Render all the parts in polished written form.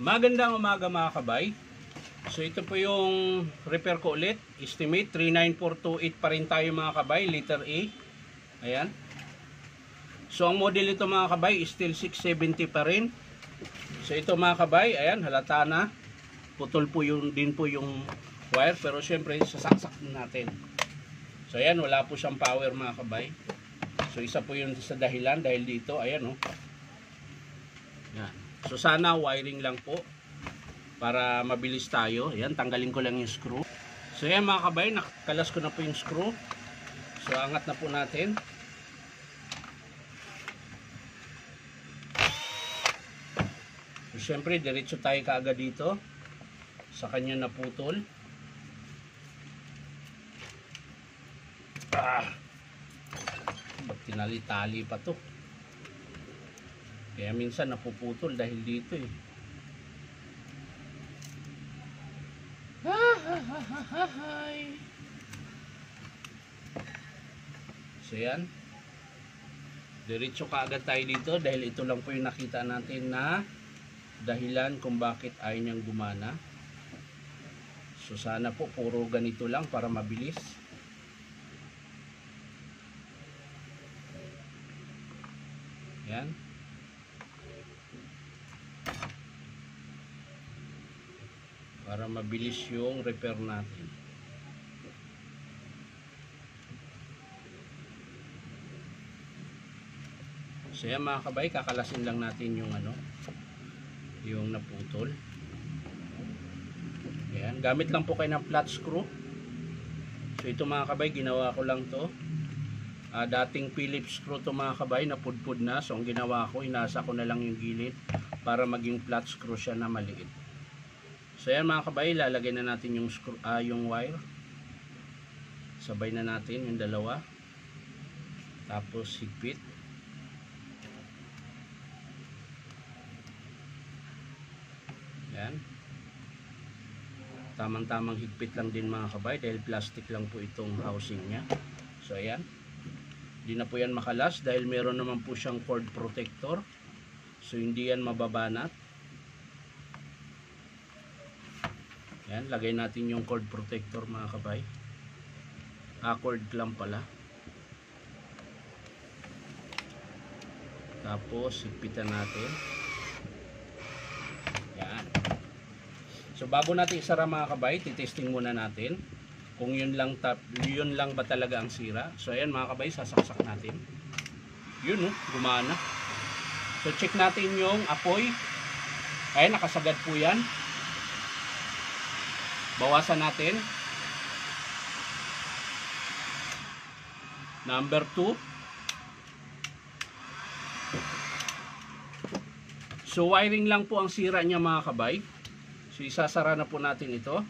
Magandang umaga mga kabay. So ito po yung repair ko ulit. Estimate 39428 pa rin tayo mga kabay, letter A. Ayan. So ang model ito mga kabay, still 670 pa rin. So ito mga kabay, ayan, halata na. Putol po din po yung wire, pero syempre sasaksak natin. So ayan, wala po siyang power mga kabay. So isa po yun sa dahilan dahil dito, ayan oh. Yan. So sana wiring lang po para mabilis tayo. Ayan, tanggalin ko lang yung screw. So ayan mga kabay, nakakalas ko na po yung screw. So angat na po natin. So syempre diretso tayo kaagad dito sa kanya naputol. Ba't tinali-tali pa to? Kaya minsan napuputol dahil dito eh. So yan. Diretso kaagad tayo dito dahil ito lang po yung nakita natin na dahilan kung bakit ayaw niyang gumana. So sana po puro ganito lang para mabilis. Yan. Para mabilis yung repair natin. So yan mga kabay, kakalasin lang natin yung yung naputol. Ayan, gamit lang po kayo ng flat screw. So ito mga kabay, ginawa ko lang to. Dating Phillips screw to mga kabay, napudpud na. So ang ginawa ko, inasa ko na lang yung gilid para maging flat screw siya na maliit. So yan mga kabay, lalagay na natin yung screw, yung wire. Sabay na natin yung dalawa. Tapos higpit. Yan. Tamang-tamang higpit lang din mga kabay dahil plastic lang po itong housing nya. So ayan. Hindi na po yan makalas dahil meron naman po siyang cord protector. So hindi yan mababanat. Yan, lagay natin yung cord protector mga kabay. Cord lang pala. Tapos higpitan natin. Yan. So bago natin isara mga kabay, titesting muna natin kung yun lang ba talaga ang sira. So ayan mga kabay, sasaksak natin. Yun oh, gumana. So check natin yung apoy. Ayan, nakasagad po yan. Bawasan natin. Number 2. So wiring lang po ang sira niya mga kabay. So isasara na po natin ito.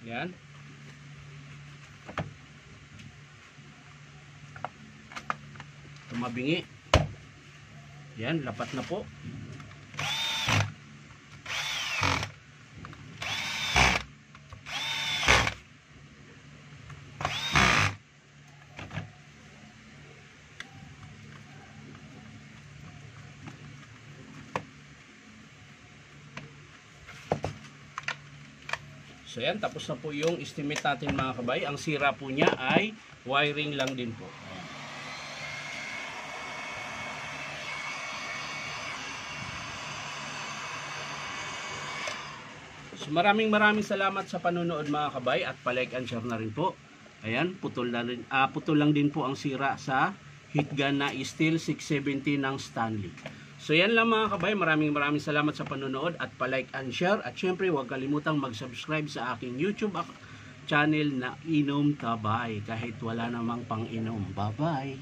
Yan. Tumabingi. Yan, lapat na po. So yan, tapos na po yung estimate natin mga kabay. Ang sira po niya ay wiring lang din po. Ayan. So maraming salamat sa panonood mga kabay at palike and share na rin po. Ayan, putol lang din po ang sira sa heat gun na steel 670 ng Stanley. So yan lang mga kabay, maraming salamat sa panonood at palike and share. At syempre huwag kalimutang mag-subscribe sa aking YouTube channel na Inom Kabay kahit wala namang pang inom. Bye bye!